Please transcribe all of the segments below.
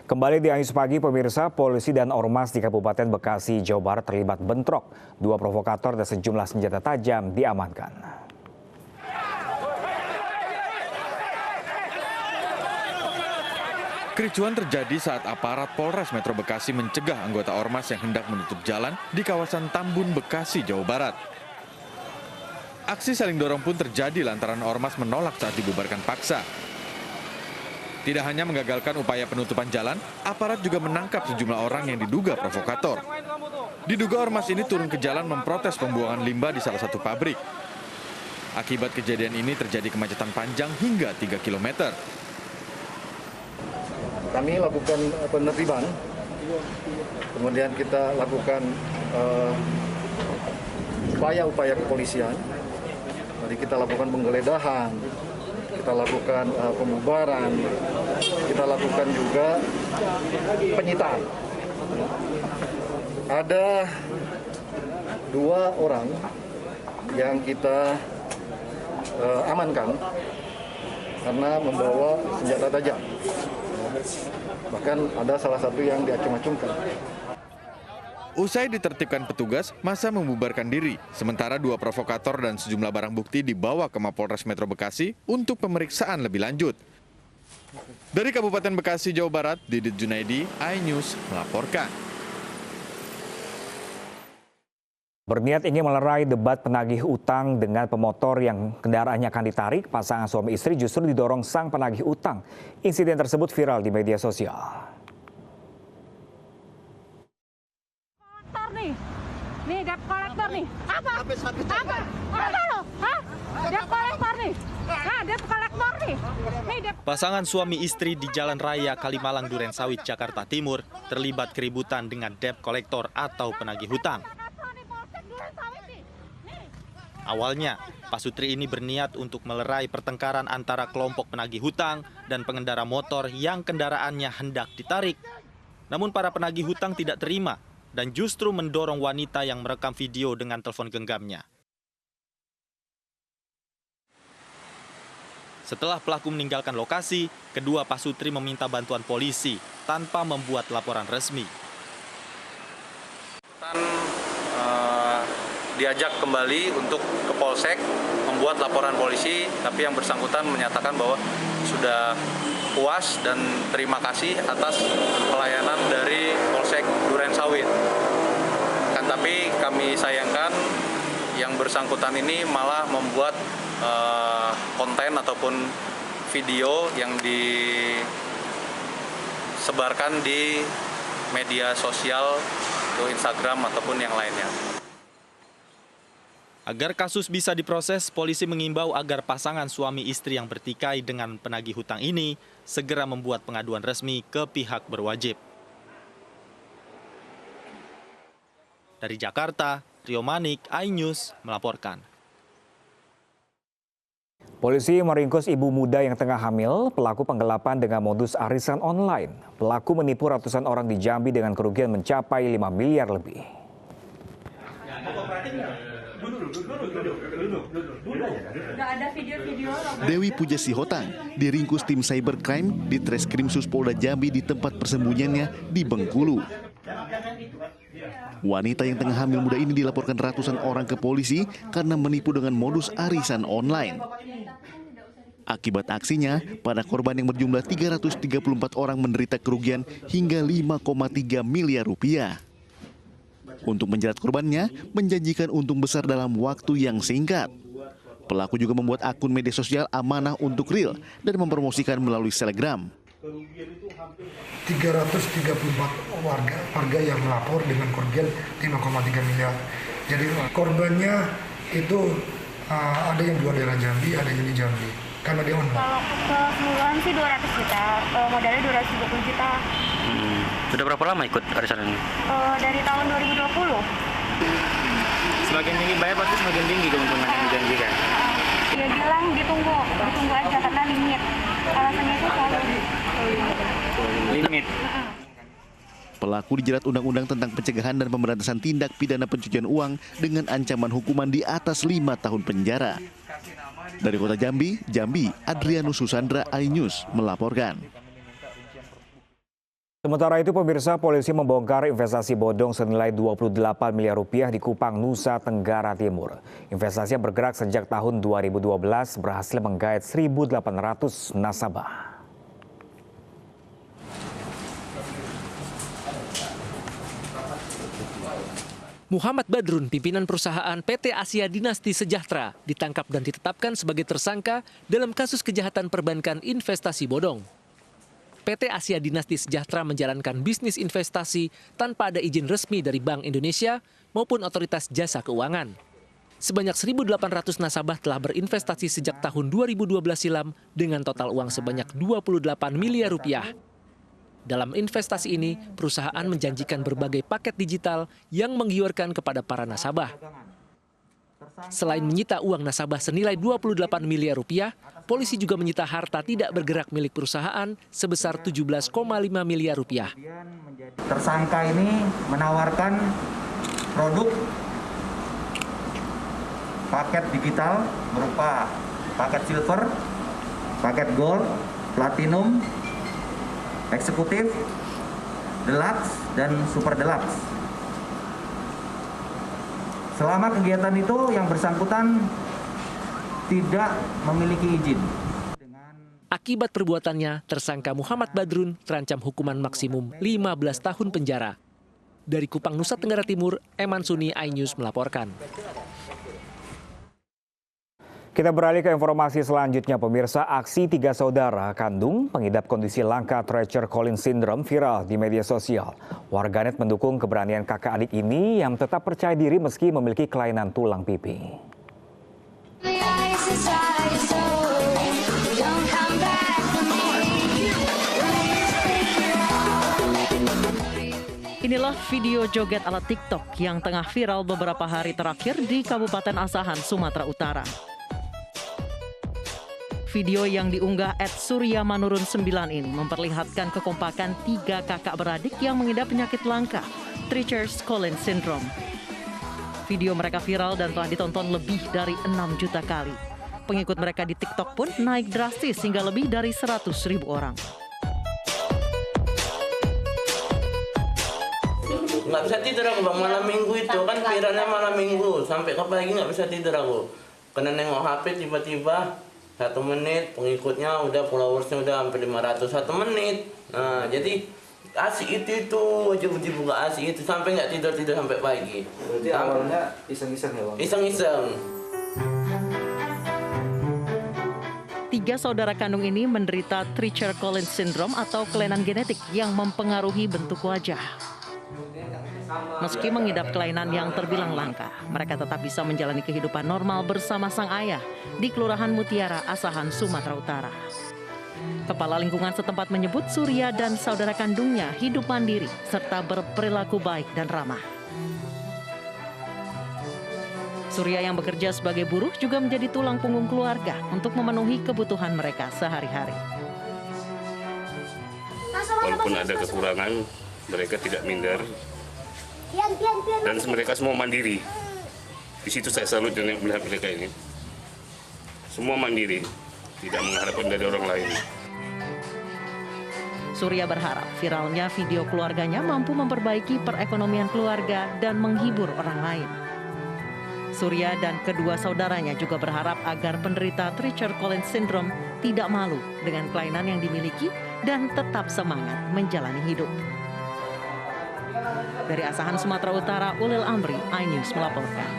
Kembali di Ais Pagi, pemirsa, polisi dan ormas di Kabupaten Bekasi, Jawa Barat terlibat bentrok. 2 provokator dan sejumlah senjata tajam diamankan. Kericuan terjadi saat aparat Polres Metro Bekasi mencegah anggota ormas yang hendak menutup jalan di kawasan Tambun, Bekasi, Jawa Barat. Aksi saling dorong pun terjadi lantaran ormas menolak saat dibubarkan paksa. Tidak hanya menggagalkan upaya penutupan jalan, aparat juga menangkap sejumlah orang yang diduga provokator. Diduga ormas ini turun ke jalan memprotes pembuangan limbah di salah satu pabrik. Akibat kejadian ini terjadi kemacetan panjang hingga 3 km. Kami lakukan penertiban, kemudian kita lakukan upaya-upaya kepolisian. Jadi kita lakukan penggeledahan, kita lakukan pembubaran, kita lakukan juga penyitaan. Ada 2 orang yang kita amankan karena membawa senjata tajam. Bahkan ada salah satu yang diacung-acungkan. Usai ditertibkan petugas, massa membubarkan diri. Sementara 2 provokator dan sejumlah barang bukti dibawa ke Mapolres Metro Bekasi untuk pemeriksaan lebih lanjut. Dari Kabupaten Bekasi, Jawa Barat, Didit Junaidi, iNews melaporkan. Berniat ingin melerai debat penagih utang dengan pemotor yang kendaraannya akan ditarik, pasangan suami istri justru didorong sang penagih utang. Insiden tersebut viral di media sosial. Nih, debt collector nih. Apa? Apa lo? Hah? Debt collector nih. Nah, debt collector nih. Pasangan suami istri di Jalan Raya Kalimalang Durensawit, Jakarta Timur terlibat keributan dengan debt collector atau penagih hutang. Awalnya, Pak Sutri ini berniat untuk melerai pertengkaran antara kelompok penagih hutang dan pengendara motor yang kendaraannya hendak ditarik. Namun para penagih hutang tidak terima dan justru mendorong wanita yang merekam video dengan telepon genggamnya. Setelah pelaku meninggalkan lokasi, kedua Pak Sutri meminta bantuan polisi tanpa membuat laporan resmi. Diajak kembali untuk ke Polsek membuat laporan polisi, tapi yang bersangkutan menyatakan bahwa sudah puas dan terima kasih atas pelayanan dari Polsek Durensawit. Kan tapi kami sayangkan yang bersangkutan ini malah membuat konten ataupun video yang disebarkan di media sosial, ke Instagram ataupun yang lainnya. Agar kasus bisa diproses, polisi mengimbau agar pasangan suami istri yang bertikai dengan penagih hutang ini segera membuat pengaduan resmi ke pihak berwajib. Dari Jakarta, Rio Manik, iNews melaporkan. Polisi meringkus ibu muda yang tengah hamil, pelaku penggelapan dengan modus arisan online. Pelaku menipu ratusan orang di Jambi dengan kerugian mencapai 5 miliar lebih. Dewi Puja Sihotang diringkus tim cybercrime di Treskrimsus Polda Jambi di tempat persembunyiannya di Bengkulu. Wanita yang tengah hamil muda ini dilaporkan ratusan orang ke polisi karena menipu dengan modus arisan online. Akibat aksinya, para korban yang berjumlah 334 orang menderita kerugian hingga 5,3 miliar rupiah. Untuk menjerat korbannya, menjanjikan untung besar dalam waktu yang singkat. Pelaku juga membuat akun media sosial amanah untuk real dan mempromosikan melalui Telegram. 334 warga yang melapor dengan kerugian 5,3 miliar. Jadi korbannya itu ada yang di luar daerah Jambi, ada yang di Jambi. Karena dia online. Kalau keseluruhan sih 200 juta, modalnya 220 juta. Sudah berapa lama ikut arisan ini? Dari tahun 2020. Semakin tinggi bayar pasti semakin tinggi keuntungan yang dijanjikan. Dia bilang ditunggu aja karena limit. Alasannya itu selalu limit. Pelaku dijerat Undang-Undang tentang Pencegahan dan Pemberantasan Tindak Pidana Pencucian Uang dengan ancaman hukuman di atas 5 tahun penjara. Dari Kota Jambi, Adrianus Susandra, iNews melaporkan. Sementara itu pemirsa, polisi membongkar investasi bodong senilai 28 miliar rupiah di Kupang, Nusa Tenggara Timur. Investasi yang bergerak sejak tahun 2012 berhasil menggait 1.800 nasabah. Muhammad Badrun, pimpinan perusahaan PT Asia Dinasti Sejahtera, ditangkap dan ditetapkan sebagai tersangka dalam kasus kejahatan perbankan investasi bodong. PT Asia Dinasti Sejahtera menjalankan bisnis investasi tanpa ada izin resmi dari Bank Indonesia maupun Otoritas Jasa Keuangan. Sebanyak 1.800 nasabah telah berinvestasi sejak tahun 2012 silam dengan total uang sebanyak 28 miliar rupiah. Dalam investasi ini, perusahaan menjanjikan berbagai paket digital yang menggiurkan kepada para nasabah. Selain menyita uang nasabah senilai 28 miliar rupiah, polisi juga menyita harta tidak bergerak milik perusahaan sebesar 17,5 miliar rupiah. Tersangka ini menawarkan produk paket digital berupa paket silver, paket gold, platinum, eksekutif, deluxe, dan super deluxe. Selama kegiatan itu yang bersangkutan tidak memiliki izin. Akibat perbuatannya, tersangka Muhammad Badrun terancam hukuman maksimum 15 tahun penjara. Dari Kupang, Nusa Tenggara Timur, Eman Suni, iNews melaporkan. Kita beralih ke informasi selanjutnya, pemirsa. Aksi 3 saudara kandung pengidap kondisi langka Treacher-Collins Syndrome viral di media sosial. Warganet mendukung keberanian kakak adik ini yang tetap percaya diri meski memiliki kelainan tulang pipi. Inilah video joget ala TikTok yang tengah viral beberapa hari terakhir di Kabupaten Asahan, Sumatera Utara. Video yang diunggah @suryamanurun9 ini memperlihatkan kekompakan 3 kakak beradik yang mengidap penyakit langka, Treacher-Collins Syndrome. Video mereka viral dan telah ditonton lebih dari 6 juta kali. Pengikut mereka di TikTok pun naik drastis hingga lebih dari 100.000 orang. Nggak bisa tidur aku bang, malam minggu itu kan viralnya malam minggu, sampai ke pagi nggak bisa tidur aku. Kena nengok HP tiba-tiba 1 menit, pengikutnya udah followersnya udah hampir 500 1 menit. Nah jadi asik itu wajib buka asik itu sampai nggak tidur sampai pagi. Berarti awalnya iseng-iseng ya bang? Iseng-iseng. 3 saudara kandung ini menderita Treacher-Collins Syndrome atau kelainan genetik yang mempengaruhi bentuk wajah. Meski mengidap kelainan yang terbilang langka, mereka tetap bisa menjalani kehidupan normal bersama sang ayah di Kelurahan Mutiara, Asahan, Sumatera Utara. Kepala lingkungan setempat menyebut Surya dan saudara kandungnya hidup mandiri serta berperilaku baik dan ramah. Surya yang bekerja sebagai buruh juga menjadi tulang punggung keluarga untuk memenuhi kebutuhan mereka sehari-hari. Walaupun ada kekurangan, mereka tidak minder. Dan mereka semua mandiri. Di situ saya salut dengan melihat mereka ini. Semua mandiri, tidak mengharapkan dari orang lain. Surya berharap viralnya video keluarganya mampu memperbaiki perekonomian keluarga dan menghibur orang lain. Surya dan kedua saudaranya juga berharap agar penderita Treacher-Collins Syndrome tidak malu dengan kelainan yang dimiliki dan tetap semangat menjalani hidup. Dari Asahan, Sumatera Utara, Ulil Amri, iNews melaporkan.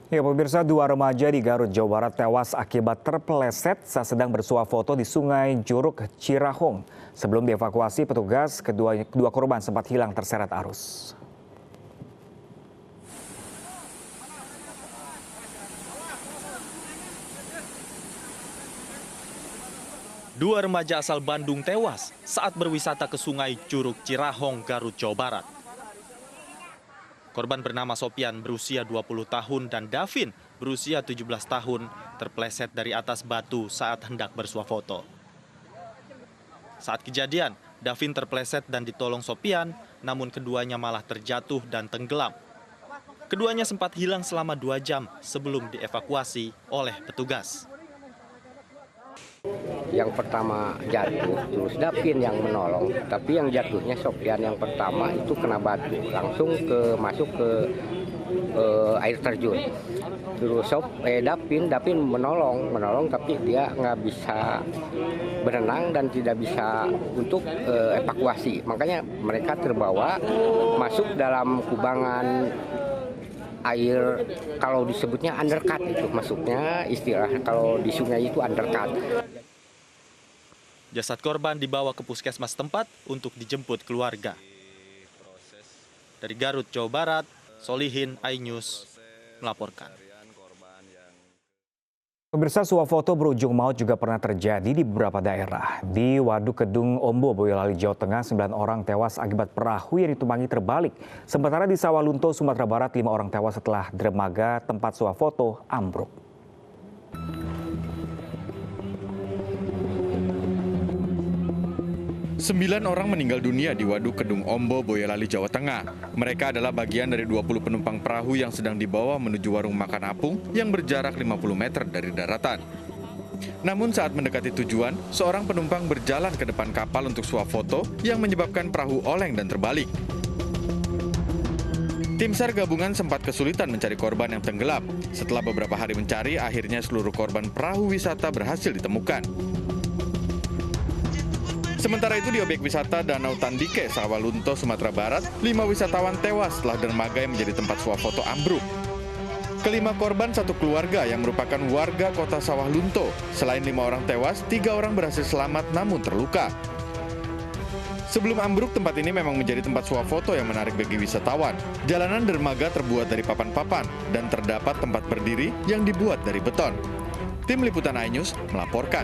Ya pemirsa, 2 remaja di Garut, Jawa Barat tewas akibat terpeleset saat sedang bersuah foto di Sungai Curug Cirahong. Sebelum dievakuasi petugas, kedua korban sempat hilang terseret arus. Dua remaja asal Bandung tewas saat berwisata ke Sungai Curug Cirahong, Garut, Jawa Barat. Korban bernama Sopian berusia 20 tahun dan Davin berusia 17 tahun terpeleset dari atas batu saat hendak bersuah foto. Saat kejadian, Davin terpeleset dan ditolong Sopian, namun keduanya malah terjatuh dan tenggelam. Keduanya sempat hilang selama 2 jam sebelum dievakuasi oleh petugas. yang pertama jatuh, terus Dapin yang menolong. Tapi yang jatuhnya Sofyan yang pertama itu kena batu, langsung masuk ke air terjun. Terus Dapin menolong, tapi dia nggak bisa berenang dan tidak bisa untuk evakuasi. Makanya mereka terbawa masuk dalam kubangan air, kalau disebutnya undercut itu masuknya, istilah kalau di sungai itu undercut. Jasad korban dibawa ke puskesmas tempat untuk dijemput keluarga. Dari Garut, Jawa Barat, Solihin, iNews melaporkan. Pemirsa, swafoto berujung maut juga pernah terjadi di beberapa daerah. Di Waduk Kedung Ombo, Boyolali, Jawa Tengah, 9 orang tewas akibat perahu yang ditumpangi terbalik. Sementara di Sawalunto, Sumatera Barat, 5 orang tewas setelah dermaga tempat swafoto ambruk. Sembilan orang meninggal dunia di Waduk Kedung Ombo, Boyolali, Jawa Tengah. Mereka adalah bagian dari 20 penumpang perahu yang sedang dibawa menuju warung makan apung yang berjarak 50 meter dari daratan. Namun saat mendekati tujuan, seorang penumpang berjalan ke depan kapal untuk swafoto yang menyebabkan perahu oleng dan terbalik. Tim SAR gabungan sempat kesulitan mencari korban yang tenggelam. Setelah beberapa hari mencari, akhirnya seluruh korban perahu wisata berhasil ditemukan. Sementara itu di objek wisata Danau Tandike, Sawalunto, Sumatera Barat, 5 wisatawan tewas setelah dermaga yang menjadi tempat swafoto ambruk. Kelima korban satu keluarga yang merupakan warga kota Sawalunto. Selain 5 orang tewas, 3 orang berhasil selamat namun terluka. Sebelum ambruk, tempat ini memang menjadi tempat swafoto yang menarik bagi wisatawan. Jalanan dermaga terbuat dari papan-papan dan terdapat tempat berdiri yang dibuat dari beton. Tim Liputan iNews melaporkan.